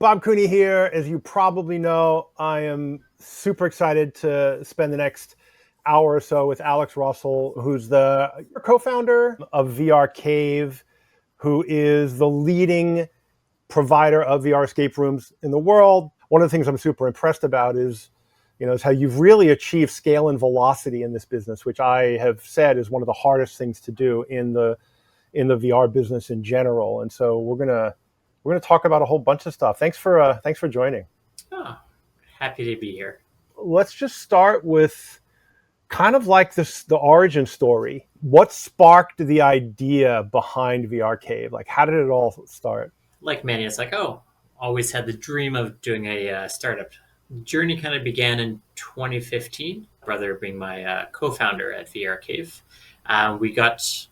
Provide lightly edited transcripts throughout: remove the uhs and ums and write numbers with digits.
Bob Cooney here. As you probably know, I am super excited to spend the next hour or so with Alex Rossol, who's the co-founder of vrCAVE, who is the leading provider of VR escape rooms in the world. One of the things I'm super impressed about is how you've really achieved scale and velocity in this business, which I have said is one of the hardest things to do in the VR business in general. And so we're gonna talk about a whole bunch of stuff. Thanks for joining. Oh, happy to be here. Let's just start with kind of like the origin story. What sparked the idea behind vrCAVE? Like, how did it all start? Like many, it's like, always had the dream of doing a startup. The journey kind of began in 2015. Brother being my co-founder at vrCAVE. We got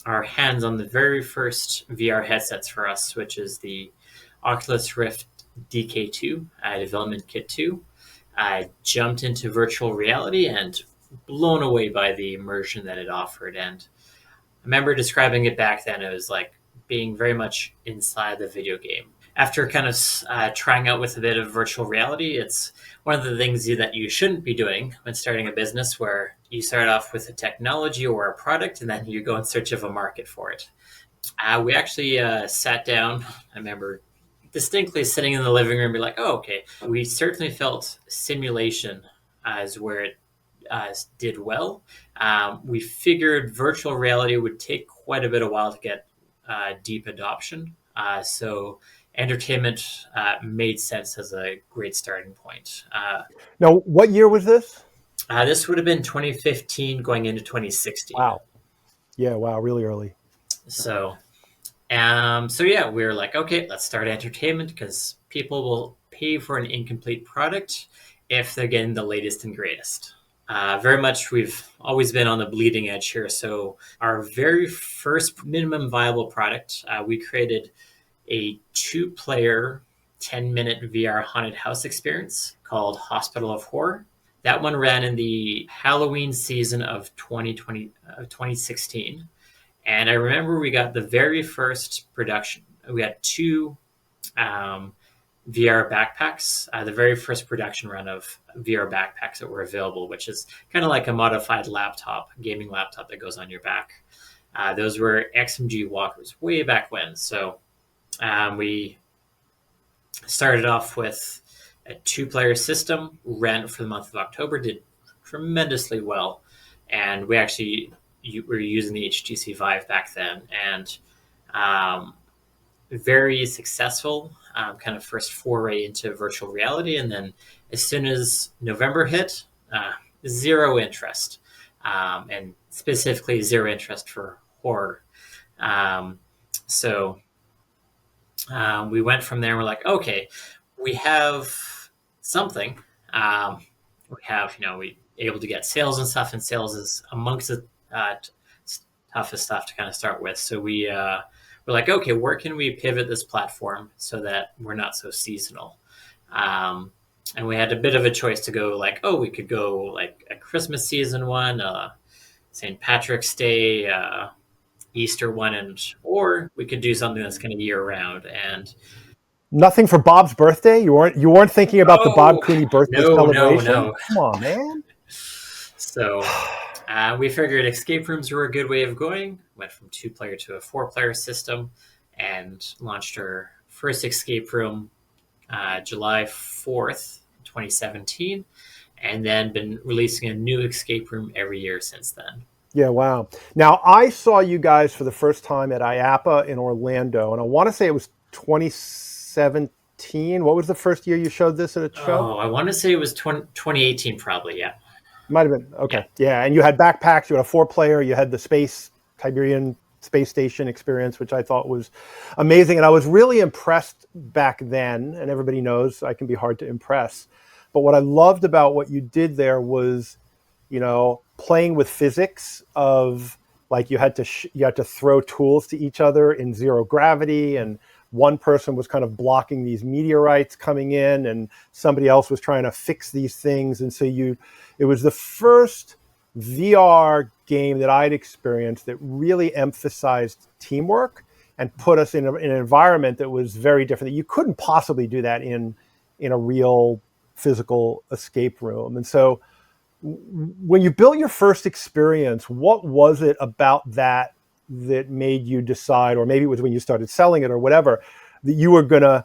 our hands on the very first VR headsets for us, which is the Oculus Rift DK2, Development Kit 2. I jumped into virtual reality and blown away by the immersion that it offered. And I remember describing it back then, it was like being very much inside the video game. After kind of trying out with a bit of virtual reality, it's one of the things that you shouldn't be doing when starting a business, where you start off with a technology or a product and then you go in search of a market for it. We actually sat down. I remember distinctly sitting in the living room and be like, okay. We certainly felt simulation as where it did well. We figured virtual reality would take quite a bit of while to get deep adoption. So entertainment made sense as a great starting point. Now, what year was this? This would have been 2015 going into 2016. Wow. Yeah, wow, really early. So yeah, we were like, okay, let's start entertainment, because people will pay for an incomplete product if they're getting the latest and greatest. Very much, we've always been on the bleeding edge here. So our very first minimum viable product, we created a 2-player 10-minute VR haunted house experience called Hospital of Horror. That one ran in the Halloween season of 2016. And I remember we got the very first production. We had 2 VR backpacks, the very first production run of VR backpacks that were available, which is kind of like a modified laptop, gaming laptop that goes on your back. Those were XMG walkers way back when. So we started off with a 2-player system, ran it for the month of October, did tremendously well. And we actually were using the HTC Vive back then, and very successful kind of first foray into virtual reality. And then as soon as November hit, zero interest, and specifically zero interest for horror. So we went from there. We're like, okay, we have something. We have, we able to get sales and stuff, and sales is amongst the toughest stuff to kind of start with. So we're like, okay, where can we pivot this platform so that we're not so seasonal? And we had a bit of a choice to go like, we could go like a Christmas season one, St. Patrick's Day, Easter one, or we could do something that's kind of year round. And nothing for Bob's birthday? You weren't thinking about the Bob Cooney birthday celebration? No. Come on, man. So we figured escape rooms were a good way of going. Went from 2-player to a 4-player system, and launched our first escape room July 4th, 2017, and then been releasing a new escape room every year since then. Yeah, wow. Now, I saw you guys for the first time at IAAPA in Orlando, and I want to say it was 2017. What was the first year you showed this at a show? I want to say it was 2018 probably, yeah. Might have been. Okay. Yeah, and you had backpacks, you had a 4-player, you had the Siberian space station experience, which I thought was amazing. And I was really impressed back then, and everybody knows I can be hard to impress. But what I loved about what you did there was, playing with physics of, like, you had to throw tools to each other in zero gravity, and one person was kind of blocking these meteorites coming in, and somebody else was trying to fix these things. And so it was the first VR game that I'd experienced that really emphasized teamwork and put us in an environment that was very different. You couldn't possibly do that in a real physical escape room. And so when you built your first experience, what was it about that that made you decide, or maybe it was when you started selling it or whatever, that you were going to,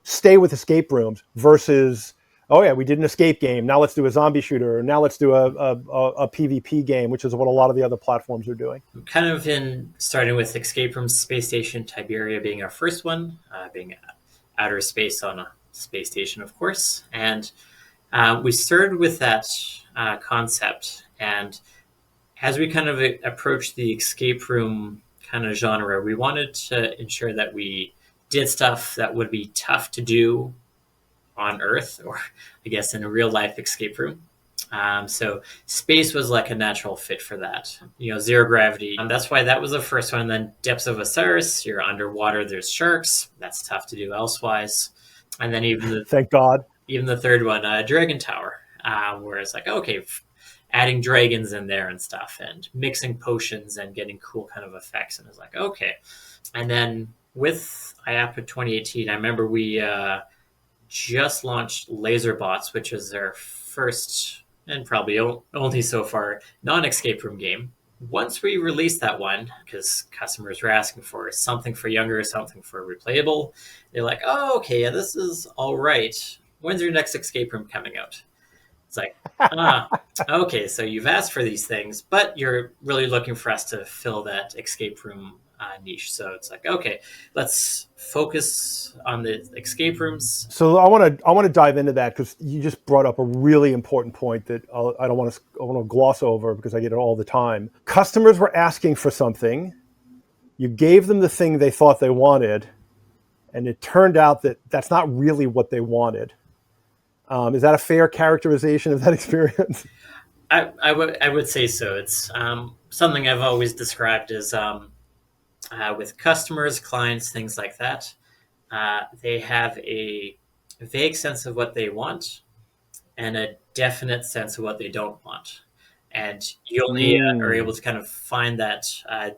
stay with escape rooms versus, oh yeah, we did an escape game, now let's do a zombie shooter, or now let's do a PvP game, which is what a lot of the other platforms are doing? Kind of in starting with Escape from Space Station Tiberia being our first one, being outer space on a space station, of course. And we started with that concept. And as we kind of approached the escape room kind of genre, we wanted to ensure that we did stuff that would be tough to do on Earth, or I guess in a real life escape room. So space was like a natural fit for that. Zero gravity. That's why that was the first one. And then Depths of Osiris, you're underwater, there's sharks. That's tough to do elsewise. And then Thank God. Even the third one, Dragon Tower, where it's like, okay, adding dragons in there and stuff and mixing potions and getting cool kind of effects. And it's like, okay. And then with IAPA 2018, I remember we just launched LaserBots, which was our first and probably only so far non-escape room game. Once we released that one, because customers were asking for something for younger, something for replayable, they're like, oh, okay, yeah, this is all right. When's your next escape room coming out? It's like, okay, so you've asked for these things, but you're really looking for us to fill that escape room niche. So it's like, okay, let's focus on the escape rooms. So I want to dive into that, because you just brought up a really important point that I want to gloss over, because I get it all the time. Customers were asking for something, you gave them the thing they thought they wanted, and it turned out that that's not really what they wanted. Is that a fair characterization of that experience? I would say so. It's something I've always described as with customers, clients, things like that. They have a vague sense of what they want and a definite sense of what they don't want. And you only are able to kind of find that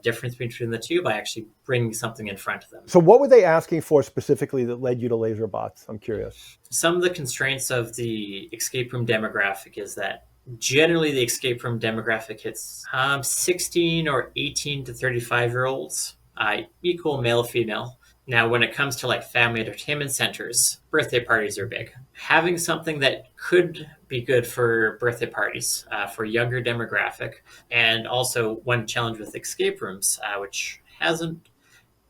difference between the two by actually bringing something in front of them. So what were they asking for specifically that led you to LaserBots? I'm curious. Some of the constraints of the escape room demographic is that generally the escape room demographic hits 16 or 18 to 35-year-olds, equal male, female. Now, when it comes to like family entertainment centers, birthday parties are big. Having something that could be good for birthday parties for a younger demographic, and also one challenge with escape rooms, which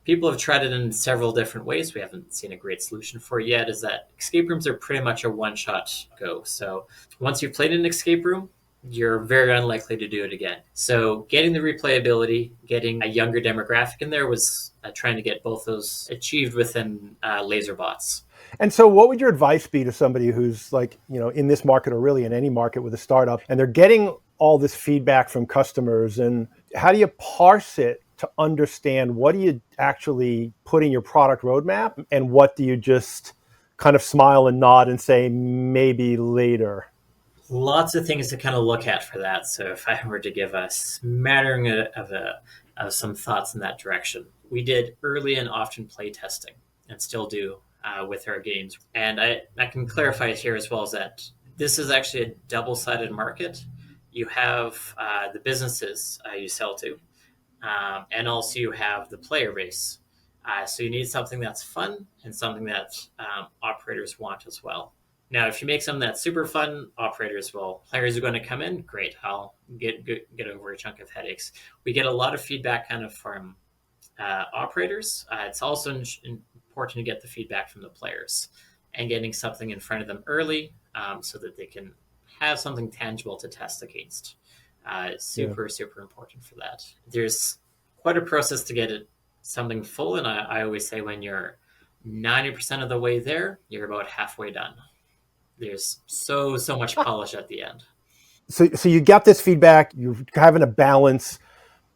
people have tried it in several different ways. We haven't seen a great solution for it yet, is that escape rooms are pretty much a one-shot go. So once you've played an escape room, you're very unlikely to do it again. So getting the replayability, getting a younger demographic in there was trying to get both those achieved within LaserBots. And so what would your advice be to somebody who's like, in this market, or really in any market with a startup, and they're getting all this feedback from customers, and how do you parse it to understand what do you actually put in your product roadmap, and what do you just kind of smile and nod and say, maybe later? Lots of things to kind of look at for that. So if I were to give a smattering of some thoughts in that direction, we did early and often play testing, and still do with our games. And I can clarify it here as well, is that this is actually a double-sided market. You have the businesses you sell to, and also you have the player base. So you need something that's fun and something that operators want as well. Now, if you make something that's super fun, players are going to come in, great, I'll get over a chunk of headaches. We get a lot of feedback kind of from operators. It's also important to get the feedback from the players, and getting something in front of them early so that they can have something tangible to test against. Super important for that. There's quite a process to get something full, and I always say when you're 90% of the way there, you're about halfway done. There's so much polish at the end. So you got this feedback, you're having to balance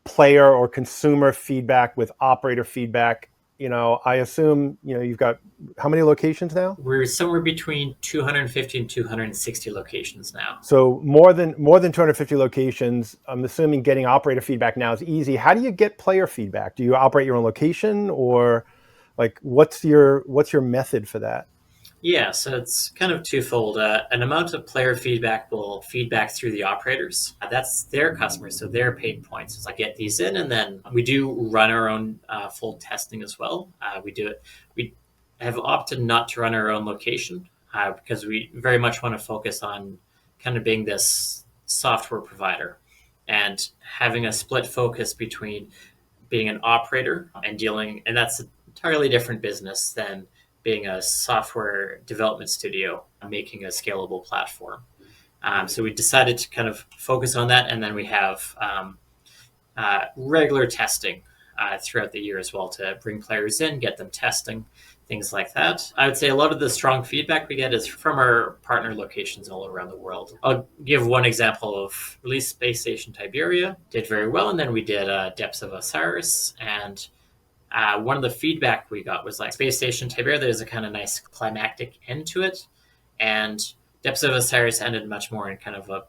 player or consumer feedback with operator feedback I assume, you've got how many locations now? We're somewhere between 250 and 260 locations now. So more than 250 locations. I'm assuming getting operator feedback now is easy. How do you get player feedback? Do you operate your own location, or like what's your method for that? Yeah, so it's kind of twofold. An amount of player feedback will feedback through the operators. That's their customers, so their pain points. So I get these in, and then we do run our own full testing as well. We do it. We have opted not to run our own location because we very much want to focus on kind of being this software provider and having a split focus between being an operator and dealing, and that's an entirely different business than being a software development studio, making a scalable platform. So we decided to kind of focus on that, and then we have regular testing throughout the year as well to bring players in, get them testing, things like that. I would say a lot of the strong feedback we get is from our partner locations all around the world. I'll give one example of release Space Station Tiberia, did very well, and then we did Depths of Osiris, and one of the feedback we got was like Space Station Tiberia, there's a kind of nice climactic end to it, and Depths of Osiris ended much more in kind of a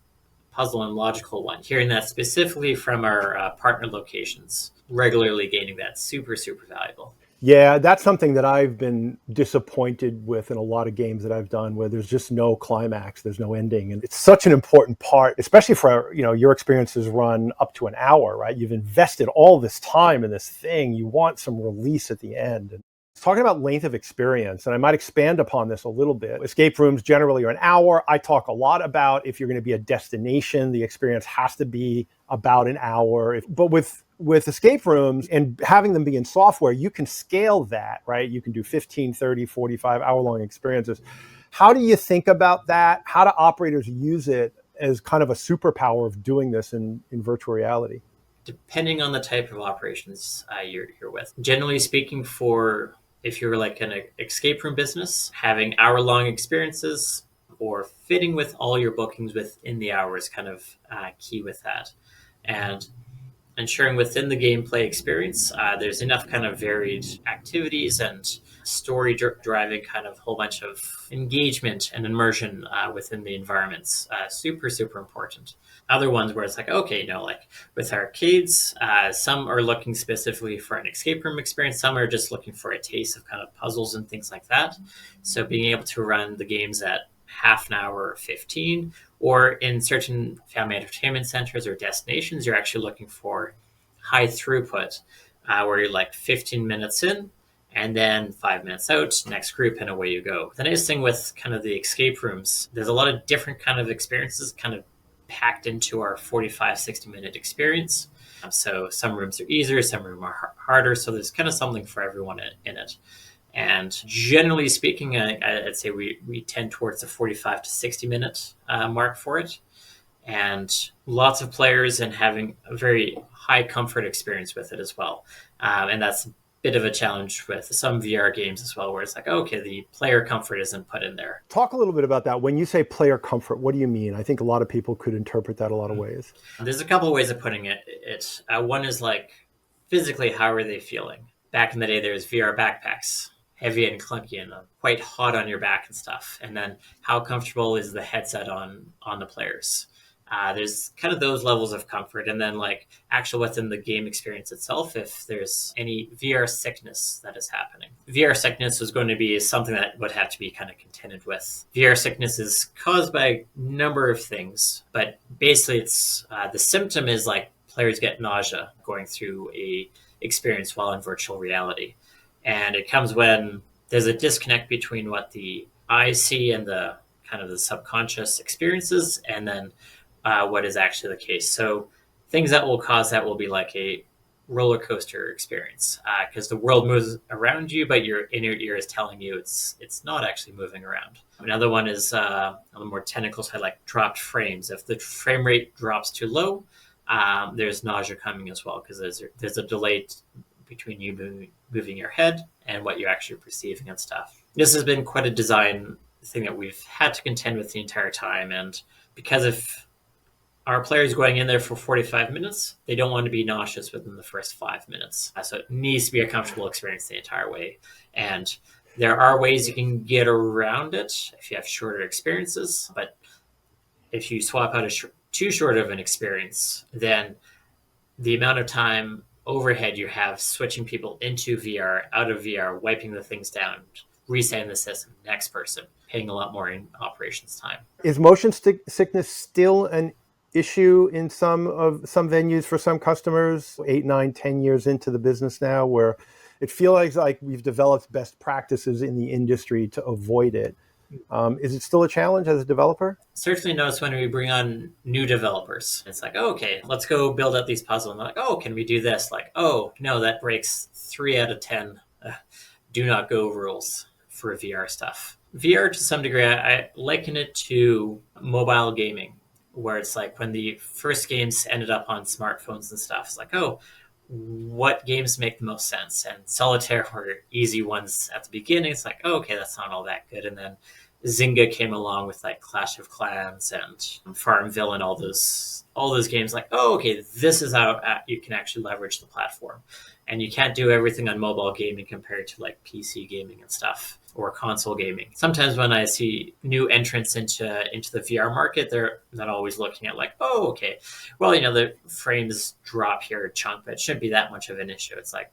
puzzle and logical one. Hearing that specifically from our partner locations, regularly gaining that super, super valuable. Yeah, that's something that I've been disappointed with in a lot of games that I've done, where there's just no climax, there's no ending. And it's such an important part, especially for, your experiences run up to an hour, right? You've invested all this time in this thing. You want some release at the end. And talking about length of experience, and I might expand upon this a little bit. Escape rooms generally are an hour. I talk a lot about if you're going to be a destination, the experience has to be about an hour. But with escape rooms and having them be in software, you can scale that, right? You can do 15, 30, 45 hour-long experiences. How do you think about that? How do operators use it as kind of a superpower of doing this in virtual reality? Depending on the type of operations you're with. Generally speaking, if you're like an escape room business, having hour-long experiences or fitting with all your bookings within the hour is kind of key with that. And ensuring within the gameplay experience, there's enough kind of varied activities and story driving kind of whole bunch of engagement and immersion within the environments. Super, super important. Other ones where it's like, okay, like with arcades, some are looking specifically for an escape room experience. Some are just looking for a taste of kind of puzzles and things like that. So being able to run the games at half an hour or 15, or in certain family entertainment centers or destinations, you're actually looking for high throughput, where you're like 15 minutes in and then 5 minutes out, next group, and away you go. The nice thing with kind of the escape rooms, there's a lot of different kind of experiences kind of packed into our 45, 60-minute experience. So some rooms are easier, some rooms are harder. So there's kind of something for everyone in it. And generally speaking, I'd say we tend towards the 45 to 60-minute mark for it. And lots of players and having a very high comfort experience with it as well. And that's a bit of a challenge with some VR games as well, where it's like, okay, the player comfort isn't put in there. Talk a little bit about that. When you say player comfort, what do you mean? I think a lot of people could interpret that a lot of ways. There's a couple of ways of putting it. One is like physically, how are they feeling? Back in the day, there's VR backpacks, heavy and clunky and quite hot on your back and stuff. And then how comfortable is the headset on the players? There's kind of those levels of comfort, and then like actual within the game experience itself, if there's any VR sickness that is happening. VR sickness is going to be something that would have to be kind of contended with. VR sickness is caused by a number of things, but basically it's the symptom is like players get nausea going through a experience while in virtual reality. And it comes when there's a disconnect between what the eyes see and the kind of the subconscious experiences, and then what is actually the case. So things that will cause that will be like a roller coaster experience, because the world moves around you, but your inner ear is telling you it's not actually moving around. Another one is on the more technical side, like dropped frames. If the frame rate drops too low, there's nausea coming as well, because there's a delay between you moving your head and what you're actually perceiving and stuff. This has been quite a design thing that we've had to contend with the entire time, and because of our players going in there for 45 minutes, they don't want to be nauseous within the first 5 minutes. So it needs to be a comfortable experience the entire way. And there are ways you can get around it if you have shorter experiences. But if you swap out too short of an experience, then the amount of time overhead you have switching people into VR, out of VR, wiping the things down, resetting the system, next person, paying a lot more in operations time. Is motion sickness still an issue in some venues for some customers 8, 9, 10 years into the business now, where it feels like we've developed best practices in the industry to avoid it? Is it still a challenge as a developer? Certainly notice when we bring on new developers. It's like, oh, okay, let's go build out these puzzles. And they're like, oh, can we do this? Like, oh, no, that breaks 3 out of 10 do not go rules for VR stuff. VR, to some degree, I liken it to mobile gaming, where it's like when the first games ended up on smartphones and stuff, it's like, oh, what games make the most sense? And Solitaire were easy ones at the beginning. It's like, oh, okay, that's not all that good. And then Zynga came along with like Clash of Clans and Farmville and all those games. Like, oh, okay, this is how you can actually leverage the platform, and you can't do everything on mobile gaming compared to like PC gaming and stuff or console gaming. Sometimes when I see new entrants into the VR market, they're not always looking at like, oh, okay, well, the frames drop here a chunk, but it shouldn't be that much of an issue. It's like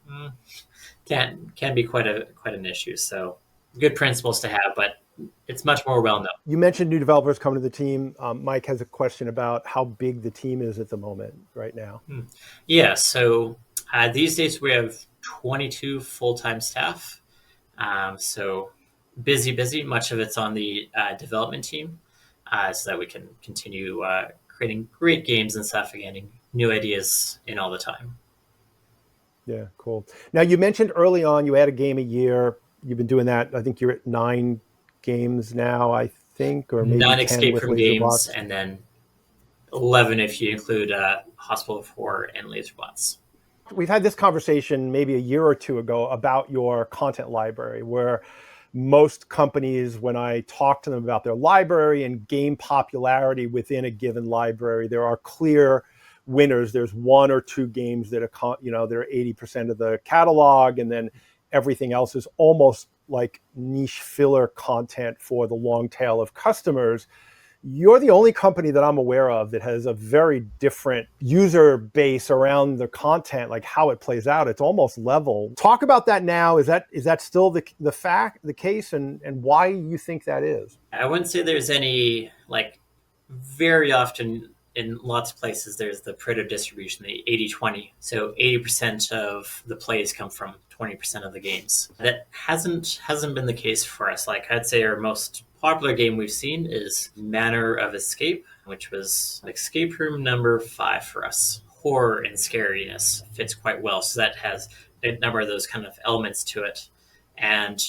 can be quite an issue. So good principles to have, but it's much more well known. You mentioned new developers coming to the team. Mike has a question about how big the team is at the moment right now. Yeah, so these days we have 22 full-time staff. So busy. Much of it's on the development team, so that we can continue creating great games and stuff, getting new ideas in all the time. Yeah, cool. Now, you mentioned early on you add a game a year. You've been doing that. I think you're at 9 games now, I think, or maybe 9 10 escape with room laser games, bots. and then 11 if you include Hospital of Horror and laser bots. We've had this conversation maybe a year or two ago about your content library, where most companies, when I talk to them about their library and game popularity within a given library, there are clear winners. There's 1 or 2 games that are, they're 80% of the catalog, and then everything else is almost like niche filler content for the long tail of customers. You're the only company that I'm aware of that has a very different user base around the content, like how it plays out. It's almost level. Talk about that now. Is that still the case, and why you think that is? I wouldn't say there's any, like, very often in lots of places there's the Pareto distribution, the 80-20. So 80% of the plays come from 20% of the games. That hasn't been the case for us. Like, I'd say our most popular game we've seen is Manner of Escape, which was escape room number 5 for us. Horror and scariness fits quite well. So that has a number of those kind of elements to it. And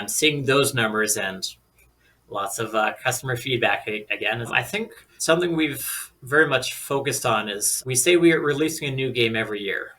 seeing those numbers and lots of customer feedback again, I think something we've very much focused on is we say we are releasing a new game every year,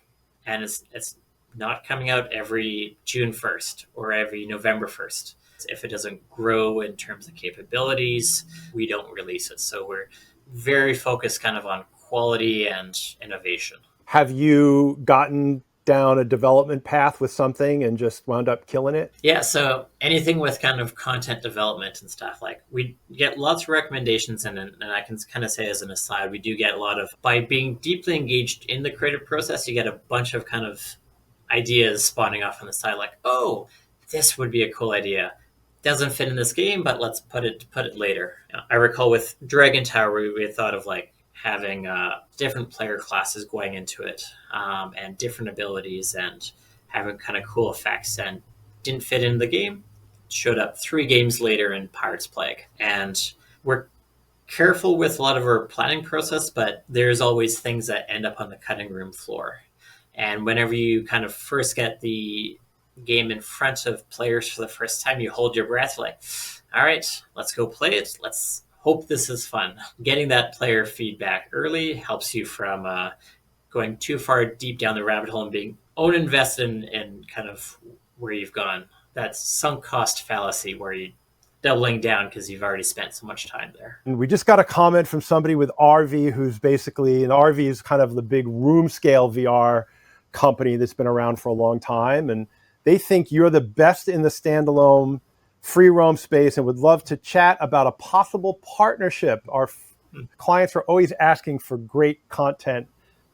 and it's not coming out every June 1st or every November 1st. If it doesn't grow in terms of capabilities, we don't release it. So we're very focused kind of on quality and innovation. Have you gotten down a development path with something and just wound up killing it? Yeah, so anything with kind of content development and stuff, like we get lots of recommendations, and I can kind of say as an aside, we do get a lot of, by being deeply engaged in the creative process, you get a bunch of kind of ideas spawning off on the side, like, oh, this would be a cool idea. Doesn't fit in this game, but let's put it later. I recall with Dragon Tower, we had thought of like having different player classes going into it, and different abilities and having kind of cool effects, and didn't fit in the game. Showed up 3 games later in Pirate's Plague. And we're careful with a lot of our planning process, but there's always things that end up on the cutting room floor. And whenever you kind of first get the game in front of players for the first time, you hold your breath, like, all right, let's go play it. Let's hope this is fun. Getting that player feedback early helps you from going too far deep down the rabbit hole and being invested in kind of where you've gone. That sunk cost fallacy where you doubling down because you've already spent so much time there. And we just got a comment from somebody with RV who's basically, and RV is kind of the big room scale VR company that's been around for a long time. And they think you're the best in the standalone free roam space and would love to chat about a possible partnership. Our clients are always asking for great content.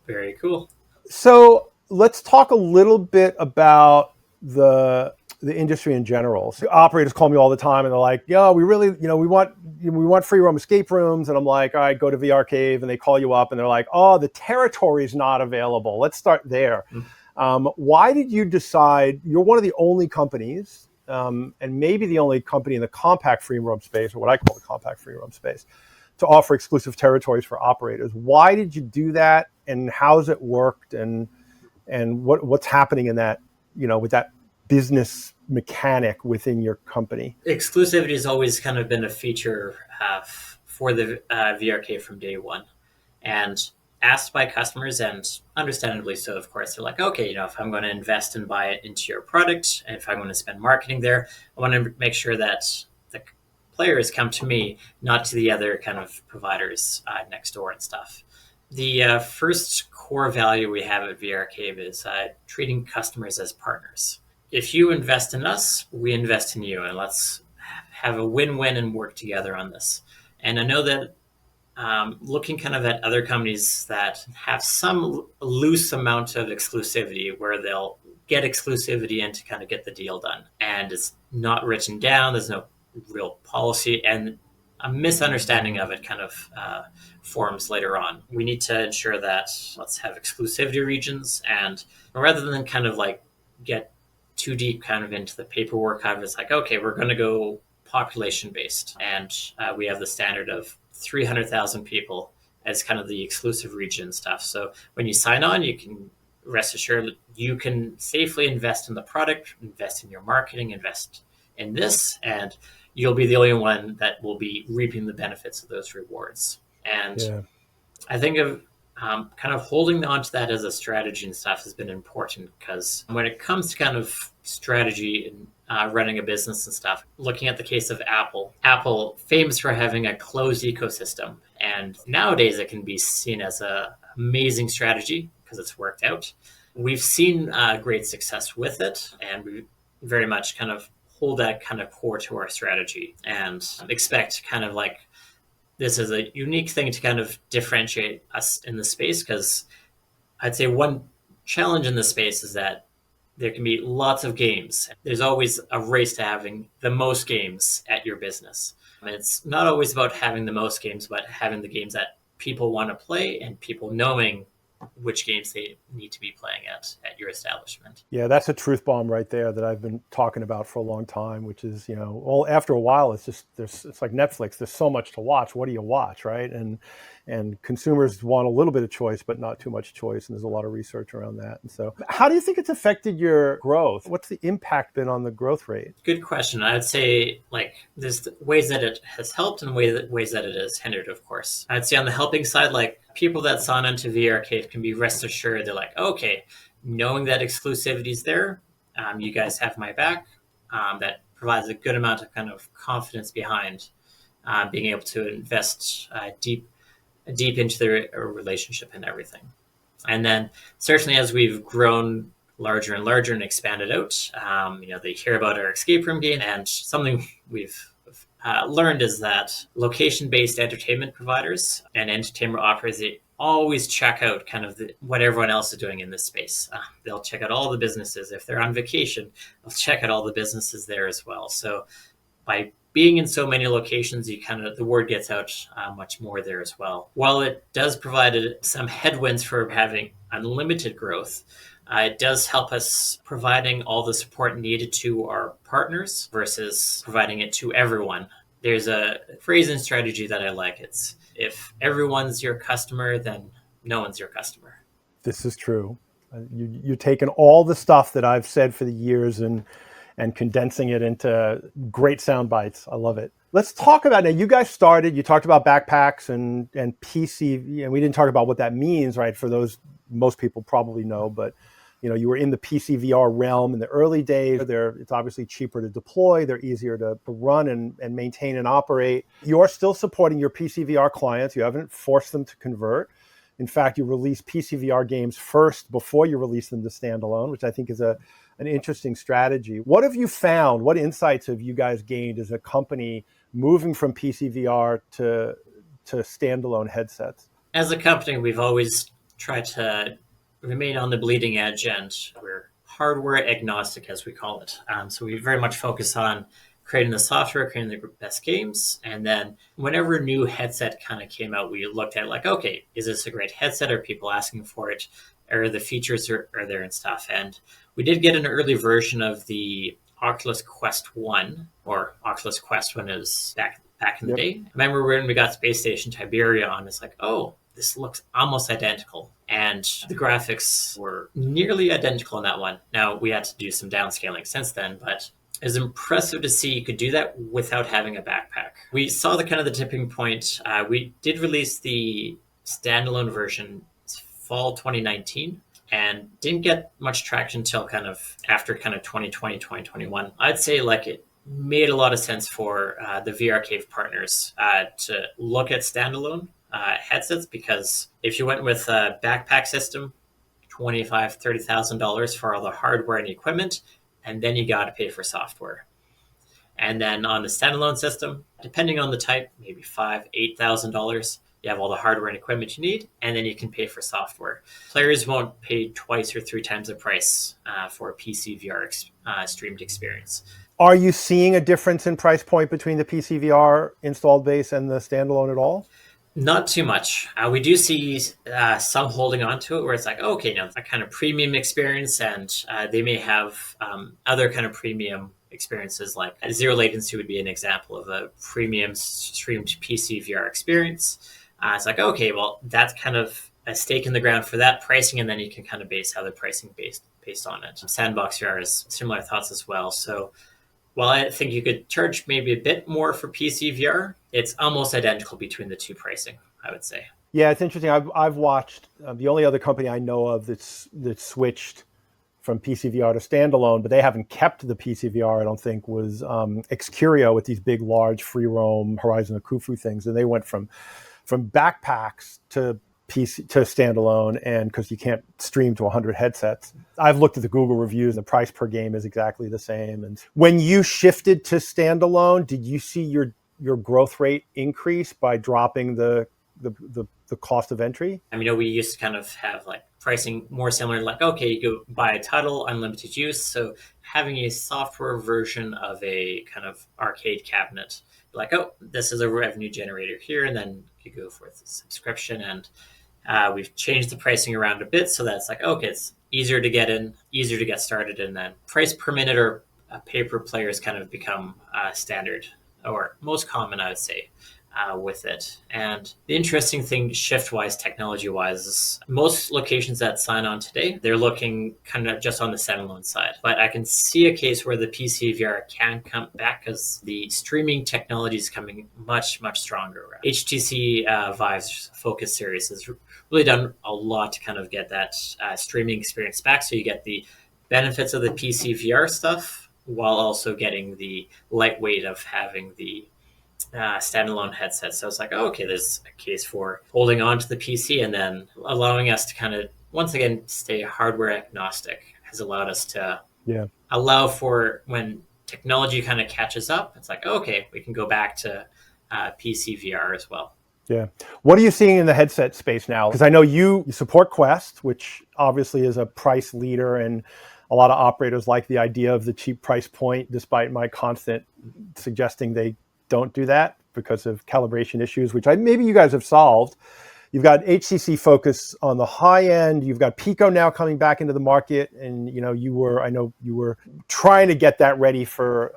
Very cool. So let's talk a little bit about the industry in general. So operators call me all the time and they're like, "Yo, we really, we want free roam escape rooms." And I'm like, "All right, go to vrCAVE." And they call you up and they're like, "Oh, the territory is not available. Let's start there." Why did you decide, you're one of the only companies, and maybe the only company in the compact free roam space, or what I call the compact free roam space, to offer exclusive territories for operators? Why did you do that, and how's it worked, and what's happening in that, with that business mechanic within your company? Exclusivity has always kind of been a feature for the vrCAVE from day one, and asked by customers, and understandably so, of course. They're like, okay, if I'm going to invest and buy it into your product, and if I'm going to spend marketing there, I want to make sure that the players come to me, not to the other kind of providers next door and stuff. The first core value we have at vrCAVE is treating customers as partners. If you invest in us, we invest in you, and let's have a win-win and work together on this. And I know that looking kind of at other companies that have some loose amount of exclusivity where they'll get exclusivity in to kind of get the deal done, and it's not written down, there's no real policy, and a misunderstanding of it kind of forms later on. We need to ensure that let's have exclusivity regions, and rather than kind of like get too deep kind of into the paperwork of it, it's like, okay, we're going to go population based, and we have the standard of 300,000 people as kind of the exclusive region stuff. So when you sign on, you can rest assured that you can safely invest in the product, invest in your marketing, invest in this, and you'll be the only one that will be reaping the benefits of those rewards. And I think of kind of holding on to that as a strategy and stuff has been important, because when it comes to kind of strategy and running a business and stuff, looking at the case of Apple famous for having a closed ecosystem. And nowadays it can be seen as an amazing strategy because it's worked out. We've seen great success with it, and we very much kind of hold that kind of core to our strategy and expect kind of like this is a unique thing to kind of differentiate us in the space, because I'd say one challenge in the space is that there can be lots of games. There's always a race to having the most games at your business. And it's not always about having the most games, but having the games that people want to play and people knowing which games they need to be playing at your establishment. Yeah, that's a truth bomb right there that I've been talking about for a long time, which is, after a while, it's just, it's like Netflix. There's so much to watch. What do you watch, right? And consumers want a little bit of choice, but not too much choice. And there's a lot of research around that. And so how do you think it's affected your growth? What's the impact been on the growth rate? Good question. I'd say there's ways that it has helped and ways that it has hindered, of course. I'd say on the helping side, people that sign onto vrCAVE can be rest assured. They're like, okay, knowing that exclusivity is there, you guys have my back. That provides a good amount of kind of confidence behind being able to invest deep into the relationship and everything. And then certainly as we've grown larger and larger and expanded out, they hear about our escape room game, and something we've learned is that location-based entertainment providers and entertainment operators, they always check out kind of what everyone else is doing in this space. They'll check out all the businesses. If they're on vacation, they'll check out all the businesses there as well. So by being in so many locations, the word gets out much more there as well. While it does provide some headwinds for having unlimited growth, it does help us providing all the support needed to our partners versus providing it to everyone. There's a phrase and strategy that I like. It's, if everyone's your customer, then no one's your customer. This is true. You're taking all the stuff that I've said for the years and condensing it into great sound bites. I love it. Let's talk about, now you guys you talked about backpacks and PC, and we didn't talk about what that means, right? For those, most people probably know, but You were in the PC VR realm in the early days. It's obviously cheaper to deploy. They're easier to run and maintain and operate. You're still supporting your PC VR clients. You haven't forced them to convert. In fact, you release PC VR games first before you release them to standalone, which I think is an interesting strategy. What have you found? What insights have you guys gained as a company moving from PC VR to standalone headsets? As a company, we've always tried to remain on the bleeding edge, and we're hardware agnostic, as we call it. So we very much focus on creating the software, creating the best games. And then whenever a new headset kind of came out, we looked at like, okay, is this a great headset? Are people asking for it? Are the features are there and stuff? And we did get an early version of the Oculus Quest 1, or Oculus Quest when it was back in the day. I remember when we got Space Station Tiberia on, it's like, oh, this looks almost identical. And the graphics were nearly identical in that one. Now, we had to do some downscaling since then, but it was impressive to see you could do that without having a backpack. We saw the kind of the tipping point. We did release the standalone version fall 2019 and didn't get much traction until kind of after kind of 2020, 2021. I'd say like it made a lot of sense for the vrCAVE partners to look at standalone headsets, because if you went with a backpack system, $25,000, $30,000 for all the hardware and equipment, and then you got to pay for software. And then on the standalone system, depending on the type, maybe $5,000, $8,000, you have all the hardware and equipment you need, and then you can pay for software. Players won't pay twice or three times the price for a PC VR streamed experience. Are you seeing a difference in price point between the PC VR installed base and the standalone at all? Not too much. We do see some holding on to it where it's like, okay, now it's a kind of premium experience, and they may have other kind of premium experiences, like zero latency would be an example of a premium streamed PC VR experience. It's like, okay, well, that's kind of a stake in the ground for that pricing, and then you can kind of base how the pricing based on it. Sandbox VR has similar thoughts as well. So while I think you could charge maybe a bit more for PC VR, it's almost identical between the two pricing, I would say. Yeah, it's interesting. I've watched the only other company I know of that switched from PC VR to standalone, but they haven't kept the PC VR, I don't think, was Xcurio with these big, large, free roam Horizon of Khufu things. And they went from backpacks to PC to standalone, and because you can't stream to 100 headsets. I've looked at the Google reviews, the price per game is exactly the same. And when you shifted to standalone, did you see your growth rate increase by dropping the cost of entry? I mean, we used to kind of have like pricing more similar, like, okay, you go buy a title, unlimited use. So having a software version of a kind of arcade cabinet, like, oh, this is a revenue generator here, and then you go for the subscription. And we've changed the pricing around a bit so that it's like, okay, it's easier to get in, easier to get started, and then price per minute or pay per player has kind of become standard, or most common, I would say, with it. And the interesting thing, shift-wise, technology-wise, is most locations that sign on today, they're looking kind of just on the standalone side. But I can see a case where the PC VR can come back because the streaming technology is coming much, much stronger. HTC Vive's Focus series has really done a lot to kind of get that streaming experience back. So you get the benefits of the PC VR stuff while also getting the lightweight of having the standalone headset. So it's like, oh, okay, there's a case for holding on to the PC and then allowing us to kind of, once again, stay hardware agnostic has allowed us to allow for when technology kind of catches up, it's like, okay, we can go back to PC VR as well. Yeah. What are you seeing in the headset space now? Because I know you support Quest, which obviously is a price leader, and a lot of operators like the idea of the cheap price point, despite my constant suggesting they don't do that because of calibration issues, which maybe you guys have solved. You've got HTC Focus on the high end. You've got Pico now coming back into the market, and I know you were trying to get that ready for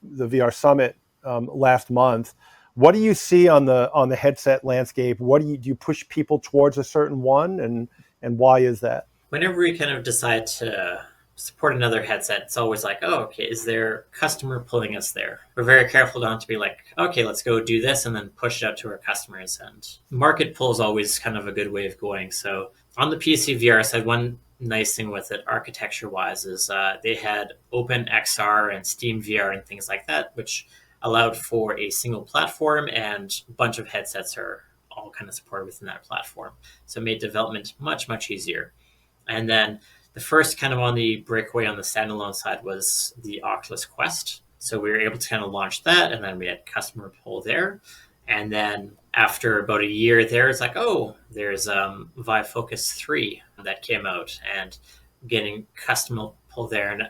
the VR Summit last month. What do you see on the headset landscape? Do you push people towards a certain one, and why is that? Whenever we kind of decide to support another headset, it's always like, oh, okay, is there customer pulling us there? We're very careful not to be like, okay, let's go do this and then push it out to our customers. And market pull is always kind of a good way of going. So on the PC VR side, one nice thing with it architecture wise is they had open XR and Steam VR and things like that, which allowed for a single platform, and a bunch of headsets are all kind of supported within that platform. So it made development much, much easier. And then the first kind of on the breakaway on the standalone side was the Oculus Quest. So we were able to kind of launch that, and then we had customer pull there. And then after about a year there, it's like, oh, there's Vive Focus 3 that came out, and getting customer pull there. And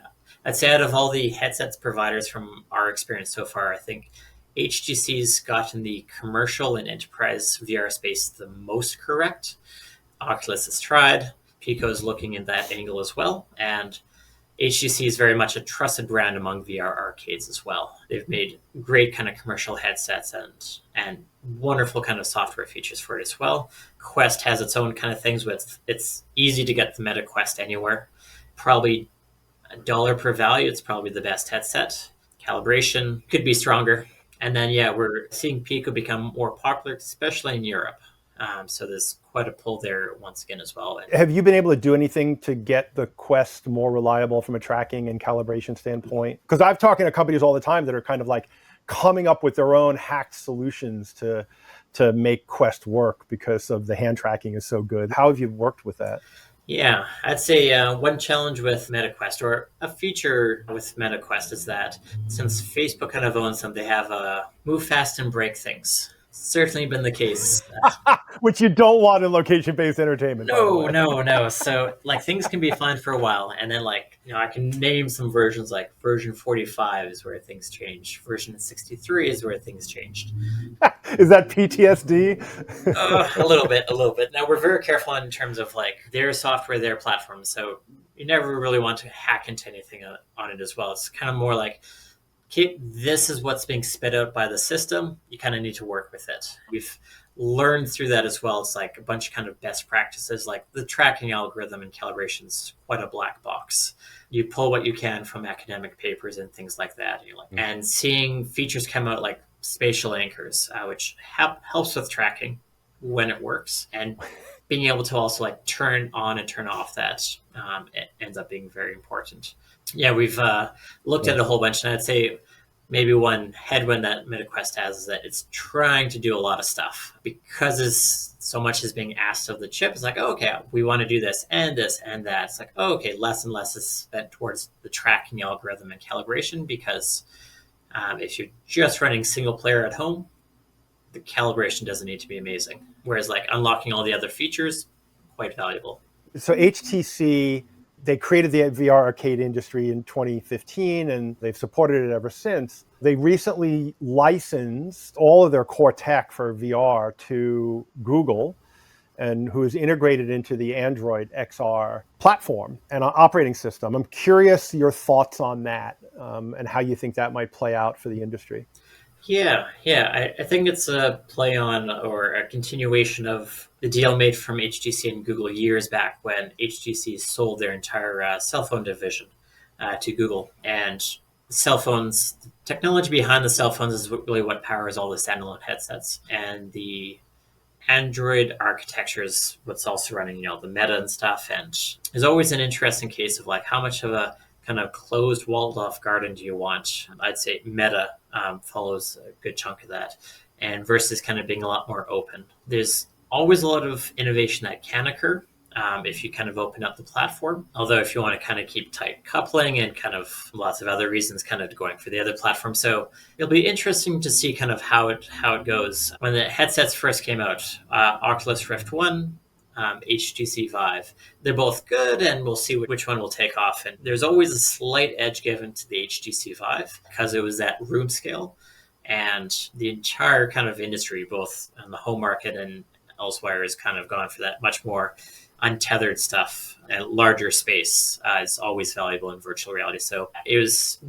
I'd say out of all the headsets providers from our experience so far, I think HTC's gotten the commercial and enterprise VR space the most correct. Oculus has tried. Pico's looking in that angle as well. And HTC is very much a trusted brand among VR arcades as well. They've made great kind of commercial headsets and wonderful kind of software features for it as well. Quest has its own kind of things with it's easy to get the Meta Quest anywhere. Probably $1 per value. It's probably the best headset. Calibration could be stronger. And then, yeah, we're seeing Pico become more popular, especially in Europe. So there's quite a pull there once again as well. Have you been able to do anything to get the Quest more reliable from a tracking and calibration standpoint? Because I've talking to companies all the time that are kind of like coming up with their own hacked solutions to make Quest work because of the hand tracking is so good. How have you worked with that? Yeah, I'd say one challenge with MetaQuest, or a feature with MetaQuest, is that since Facebook kind of owns them, they have a move fast and break things. Certainly been the case. Which you don't want in location-based entertainment. No. So like things can be fine for a while, and then I can name some versions, like version 45 is where things change. Version 63 is where things changed. Is that PTSD? A little bit. Now we're very careful in terms of like their software, their platform. So you never really want to hack into anything on it as well. It's kind of more like, this is what's being spit out by the system. You kind of need to work with it. We've learned through that as well. It's like a bunch of kind of best practices, like the tracking algorithm and calibration is quite a black box. You pull what you can from academic papers and things like that. And seeing features come out like spatial anchors, which helps with tracking when it works, and being able to also like turn on and turn off that it ends up being very important. Yeah, we've looked at a whole bunch, and I'd say maybe one headwind that MetaQuest has is that it's trying to do a lot of stuff because so much is being asked of the chip. It's like, oh, okay, we want to do this and that. It's like, oh, okay, less and less is spent towards the tracking algorithm and calibration, because if you're just running single player at home, the calibration doesn't need to be amazing. Whereas like unlocking all the other features, quite valuable. So HTC, they created the VR arcade industry in 2015, and they've supported it ever since. They recently licensed all of their core tech for VR to Google, and who is integrated into the Android XR platform and operating system. I'm curious your thoughts on that and how you think that might play out for the industry. Yeah. I think it's a play on or a continuation of the deal made from HTC and Google years back when HTC sold their entire cell phone division to Google. And cell phones, the technology behind the cell phones is really what powers all the standalone headsets. And the Android architecture is what's also running, the Meta and stuff. And there's always an interesting case of like how much of a kind of closed, walled-off garden do you want? I'd say Meta follows a good chunk of that, and versus kind of being a lot more open. There's always a lot of innovation that can occur if you kind of open up the platform. Although if you want to kind of keep tight coupling and kind of lots of other reasons kind of going for the other platform. So it'll be interesting to see kind of how it goes. When the headsets first came out, Oculus Rift 1, HTC Vive. They're both good, and we'll see which one will take off. And there's always a slight edge given to the HTC Vive because it was that room scale, and the entire kind of industry, both on the home market and elsewhere, has kind of gone for that much more untethered stuff. And larger space is always valuable in virtual reality. So it was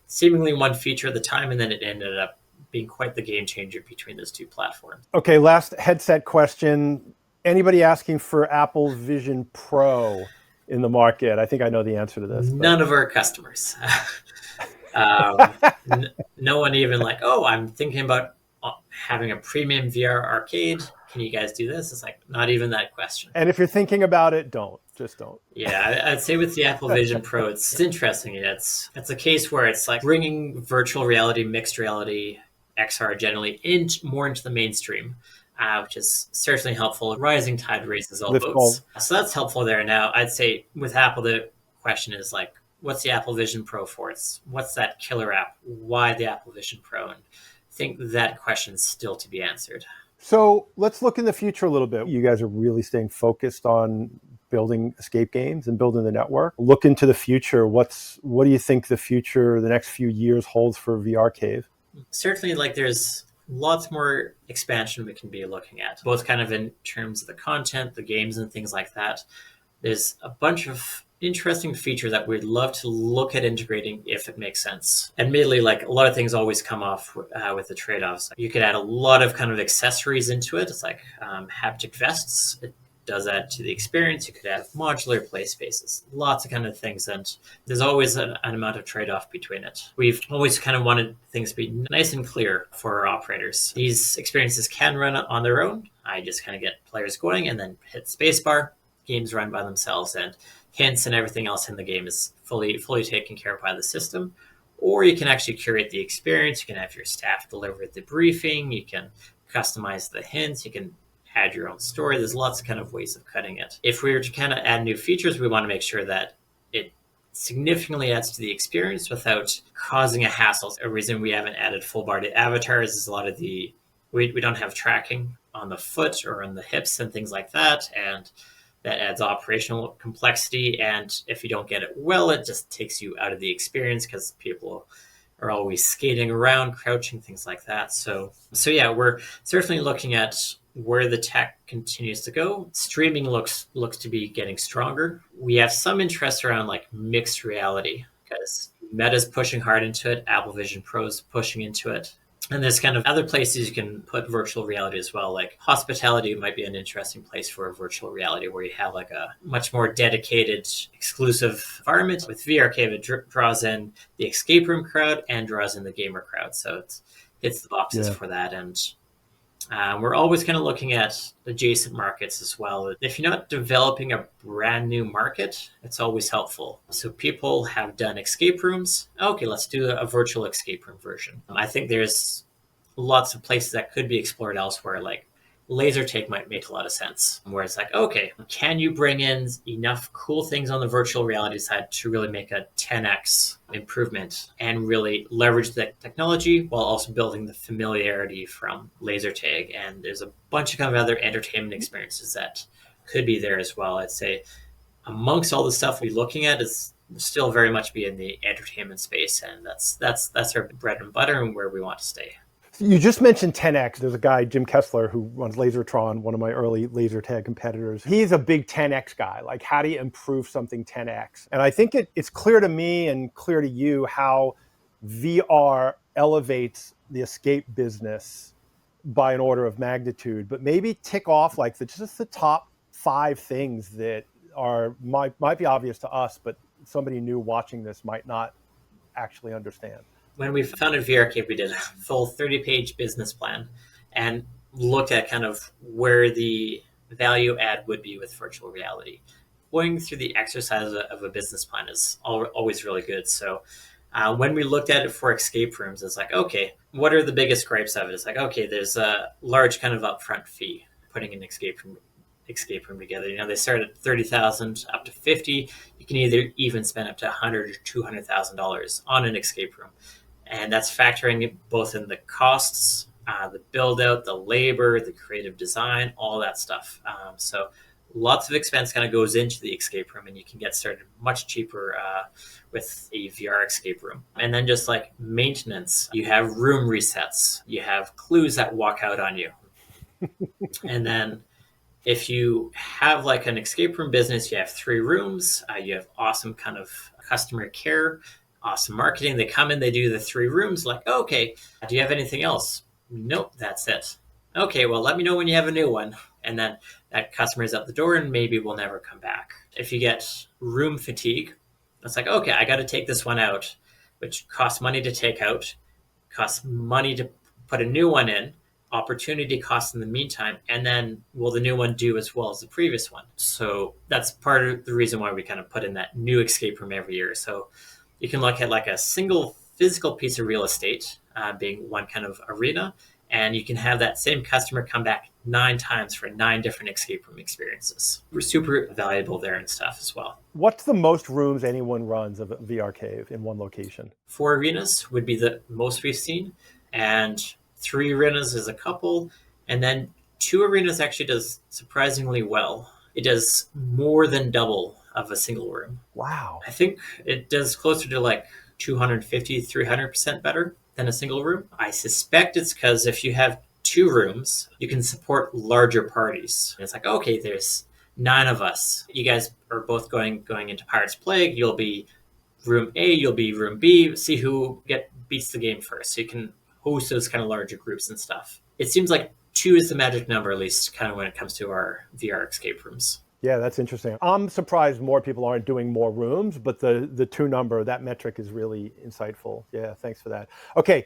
seemingly one feature at the time, and then it ended up being quite the game changer between those two platforms. Okay, last headset question. Anybody asking for Apple Vision Pro in the market? I think I know the answer to this. None of our customers. No one even like, oh, I'm thinking about having a premium VR arcade. Can you guys do this? It's like not even that question. And if you're thinking about it, just don't. Yeah, I'd say with the Apple Vision Pro, it's interesting. It's a case where it's like bringing virtual reality, mixed reality, XR generally more into the mainstream, which is certainly helpful. Rising tide raises all Lift all. boats, so that's helpful there. Now, I'd say with Apple, the question is like, what's the Apple Vision Pro for? What's that killer app? Why the Apple Vision Pro? And I think that question is still to be answered. So let's look in the future a little bit. You guys are really staying focused on building escape games and building the network. Look into the future. What do you think the future, the next few years holds for vrCAVE? Certainly, like there's lots more expansion we can be looking at, both kind of in terms of the content, the games, and things like that. There's a bunch of interesting features that we'd love to look at integrating if it makes sense. Admittedly, like a lot of things always come off with the trade-offs. You could add a lot of kind of accessories into it. It's like haptic vests. It does add to the experience. You could add modular play spaces, lots of kind of things. And there's always an amount of trade-off between it. We've always kind of wanted things to be nice and clear for our operators. These experiences can run on their own. I just kind of get players going and then hit spacebar. Games run by themselves, and hints and everything else in the game is fully taken care of by the system. Or you can actually curate the experience. You can have your staff deliver the briefing. You can customize the hints. You can add your own story. There's lots of kind of ways of cutting it. If we were to kind of add new features, we want to make sure that it significantly adds to the experience without causing a hassle. A reason we haven't added full-body avatars is a lot of we don't have tracking on the foot or on the hips and things like that. And that adds operational complexity. And if you don't get it well, it just takes you out of the experience because people are always skating around, crouching, things like that. So yeah, we're certainly looking at where the tech continues to go. Streaming looks to be getting stronger. We have some interest around like mixed reality because Meta's pushing hard into it. Apple Vision Pro's pushing into it. And there's kind of other places you can put virtual reality as well. Like hospitality might be an interesting place for a virtual reality where you have like a much more dedicated, exclusive environment. With vrCAVE, it draws in the escape room crowd and draws in the gamer crowd. So it hits the boxes for that. And we're always kind of looking at adjacent markets as well. If you're not developing a brand new market, it's always helpful. So people have done escape rooms. Okay, let's do a virtual escape room version. I think there's lots of places that could be explored elsewhere, like laser tag might make a lot of sense, where it's like, okay, can you bring in enough cool things on the virtual reality side to really make a 10x improvement and really leverage the technology while also building the familiarity from laser tag? And there's a bunch of kind of other entertainment experiences that could be there as well. I'd say amongst all the stuff we're looking at is still very much be in the entertainment space, and that's our bread and butter and where we want to stay. You just mentioned 10X. There's a guy, Jim Kessler, who runs Lasertron, one of my early laser tag competitors. He's a big 10X guy. Like, how do you improve something 10X? And I think it's clear to me and clear to you how VR elevates the escape business by an order of magnitude. But maybe tick off like just the top 5 things that might be obvious to us, but somebody new watching this might not actually understand. When we founded vrCAVE, we did a full 30-page business plan and looked at kind of where the value add would be with virtual reality. Going through the exercise of a business plan is always really good. So when we looked at it for escape rooms, it's like, okay, what are the biggest gripes of it? It's like, okay, there's a large kind of upfront fee putting an escape room together. You know, they start at $30,000 up to $50,000. You can either even spend up to $100,000 or $200,000 on an escape room. And that's factoring both in the costs, the build out, the labor, the creative design, all that stuff. So lots of expense kind of goes into the escape room, and you can get started much cheaper with a VR escape room. And then just like maintenance, you have room resets, you have clues that walk out on you. And then if you have like an escape room business, you have 3 rooms, you have awesome kind of customer care, awesome marketing. They come in, they do the 3 rooms, like, okay, do you have anything else? Nope, that's it. Okay, well, let me know when you have a new one. And then that customer's out the door and maybe will never come back. If you get room fatigue, it's like, okay, I got to take this one out, which costs money to take out, costs money to put a new one in, opportunity cost in the meantime, and then will the new one do as well as the previous one? So that's part of the reason why we kind of put in that new escape room every year. So you can look at like a single physical piece of real estate being one kind of arena, and you can have that same customer come back 9 times for 9 different escape room experiences. We're super valuable there and stuff as well. What's the most rooms anyone runs of vrCAVE in one location? 4 arenas would be the most we've seen, and 3 arenas is a couple, and then 2 arenas actually does surprisingly well. It does more than double of a single room. Wow. I think it does closer to like 250, 300% better than a single room. I suspect it's because if you have 2 rooms, you can support larger parties. And it's like, okay, there's 9 of us. You guys are both going into Pirate's Plague. You'll be room A, you'll be room B. See who beats the game first. So you can host those kind of larger groups and stuff. It seems like 2 is the magic number, at least kind of when it comes to our VR escape rooms. Yeah, that's interesting. I'm surprised more people aren't doing more rooms, but the 2 number, that metric is really insightful. Yeah, thanks for that. Okay,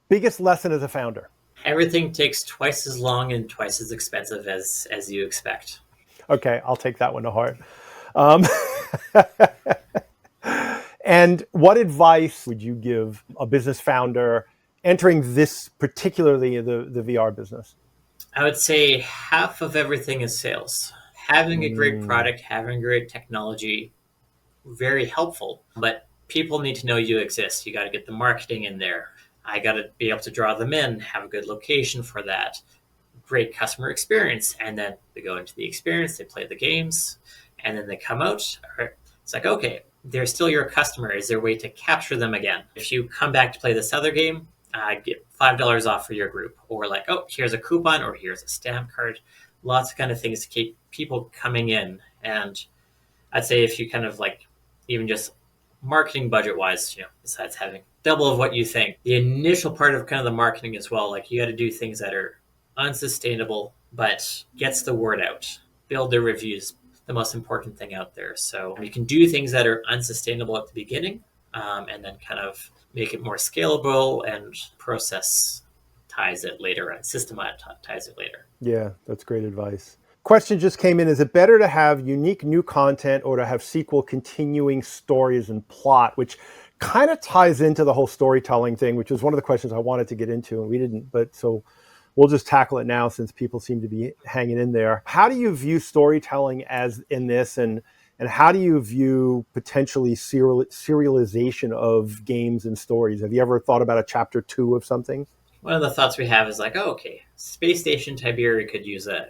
biggest lesson as a founder? Everything takes twice as long and twice as expensive as you expect. Okay, I'll take that one to heart. And what advice would you give a business founder entering this, particularly the VR business? I would say half of everything is sales. Having a great product, having great technology, very helpful, but people need to know you exist. You got to get the marketing in there. I got to be able to draw them in, have a good location for that, great customer experience. And then they go into the experience, they play the games, and then they come out. It's like, okay, they're still your customer. Is there a way to capture them again? If you come back to play this other game, get $5 off for your group. Or like, oh, here's a coupon, or here's a stamp card. Lots of kind of things to keep people coming in. And I'd say if you kind of like, even just marketing budget wise, besides having double of what you think, the initial part of kind of the marketing as well, like you got to do things that are unsustainable, but gets the word out, build their reviews, the most important thing out there. So you can do things that are unsustainable at the beginning, and then kind of make it more scalable and process ties it later and systematize it later. Yeah, that's great advice. Question just came in. Is it better to have unique new content or to have sequel continuing stories and plot, which kind of ties into the whole storytelling thing, which was one of the questions I wanted to get into and we didn't, but so we'll just tackle it now since people seem to be hanging in there. How do you view storytelling as in this, and how do you view potentially serialization of games and stories? Have you ever thought about a chapter 2 of something? One of the thoughts we have is like, oh, okay, Space Station Tiberia could use a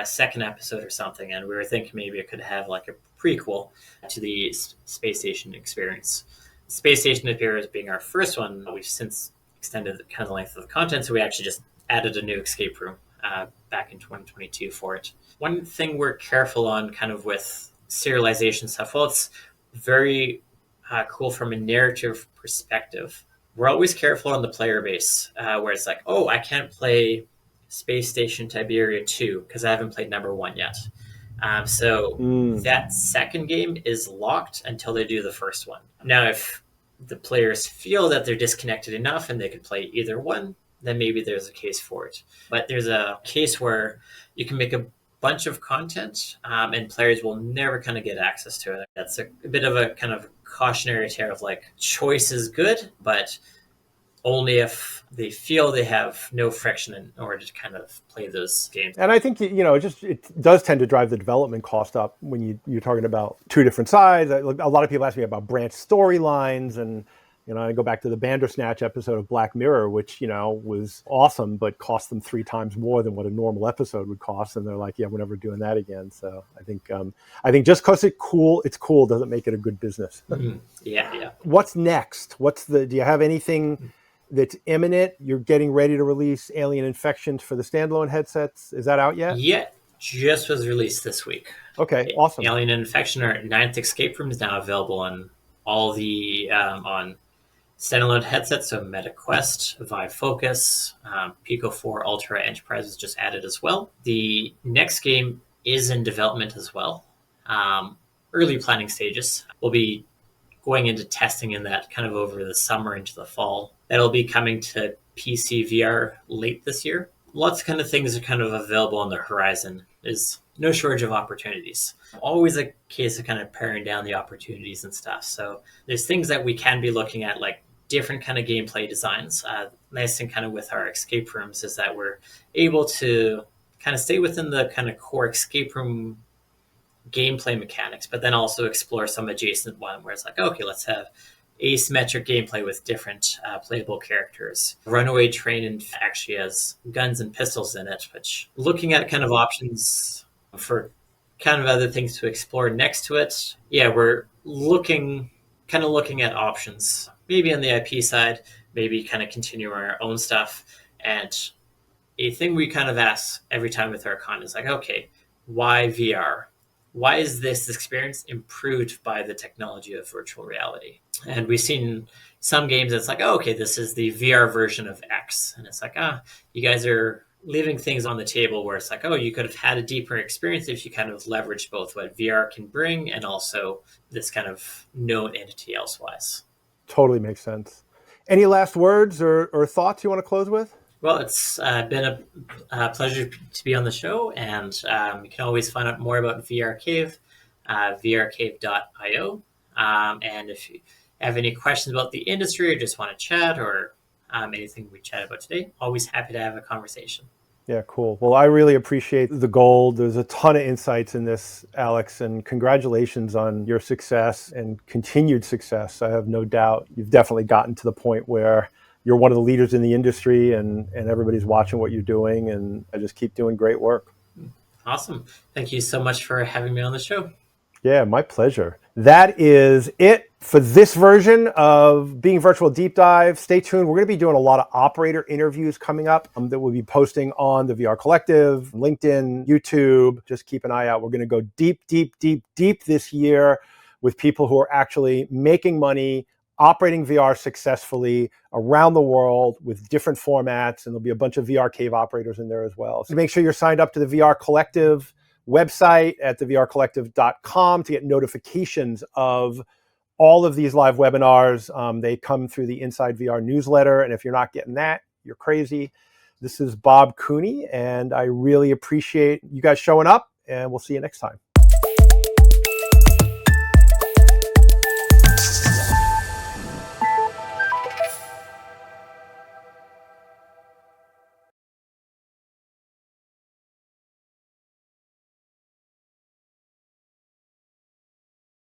second episode or something, and we were thinking maybe it could have like a prequel to the Space Station experience. Space Station Tiberia being our first one, we've since extended the kind of length of the content, so we actually just added a new escape room back in 2022 for it. One thing we're careful on kind of with serialization stuff, well, it's very cool from a narrative perspective. We're always careful on the player base, where it's like, oh, I can't play Space Station Tiberia 2 because I haven't played number 1 yet. So that second game is locked until they do the first one. Now, if the players feel that they're disconnected enough and they could play either one, then maybe there's a case for it. But there's a case where you can make a bunch of content and players will never kind of get access to it. That's a bit of a kind of cautionary tale of like, choice is good, but only if they feel they have no friction in order to kind of play those games. And I think, it does tend to drive the development cost up when you're talking about 2 different sides. A lot of people ask me about branch storylines, and I go back to the Bandersnatch episode of Black Mirror, which, was awesome, but cost them 3 times more than what a normal episode would cost. And they're like, yeah, we're never doing that again. So I think just because it's cool doesn't make it a good business. Mm-hmm. Yeah. What's next? Do you have anything that's imminent? You're getting ready to release Alien Infections for the standalone headsets. Is that out yet? Yeah, just was released this week. Okay, awesome. Alien Infection, our 9th escape room, is now available on all the on standalone headsets, so MetaQuest, Vive Focus, Pico 4 Ultra Enterprise was just added as well. The next game is in development as well. Early planning stages. We'll be going into testing in that kind of over the summer into the fall. That'll be coming to PC VR late this year. Lots of kind of things are kind of available on the horizon. There's no shortage of opportunities. Always a case of kind of paring down the opportunities and stuff. So there's things that we can be looking at, like different kind of gameplay designs. Nice thing kind of with our escape rooms is that we're able to kind of stay within the kind of core escape room gameplay mechanics, but then also explore some adjacent one where it's like, okay, let's have asymmetric gameplay with different playable characters. Runaway Train actually has guns and pistols in it, which looking at kind of options for kind of other things to explore next to it. Yeah, we're looking at options, maybe on the IP side, maybe kind of continue our own stuff. And a thing we kind of ask every time with our con is like, okay, why VR? Why is this experience improved by the technology of virtual reality? And we've seen some games that's like, oh, okay, this is the VR version of X. And it's like, you guys are leaving things on the table where it's like, oh, you could have had a deeper experience if you kind of leveraged both what VR can bring and also this kind of known entity elsewise. Totally makes sense. Any last words or thoughts you want to close with? Well, it's been a pleasure to be on the show, and you can always find out more about vrCAVE, vrcave.io. And if you have any questions about the industry or just want to chat or anything we chat about today, always happy to have a conversation. Yeah, cool. Well, I really appreciate the gold. There's a ton of insights in this, Alex, and congratulations on your success and continued success. I have no doubt you've definitely gotten to the point where you're one of the leaders in the industry and everybody's watching what you're doing, and I just keep doing great work. Awesome. Thank you so much for having me on the show. Yeah, my pleasure. That is it for this version of Being Virtual Deep Dive. Stay tuned. We're going to be doing a lot of operator interviews coming up that we'll be posting on the VR Collective, LinkedIn, YouTube. Just keep an eye out. We're going to go deep, deep, deep, deep this year with people who are actually making money, operating VR successfully around the world with different formats. And there'll be a bunch of vrCAVE operators in there as well. So make sure you're signed up to the VR Collective website at thevrcollective.com to get notifications of all of these live webinars. They come through the Inside VR newsletter. And if you're not getting that, you're crazy. This is Bob Cooney, and I really appreciate you guys showing up, and we'll see you next time.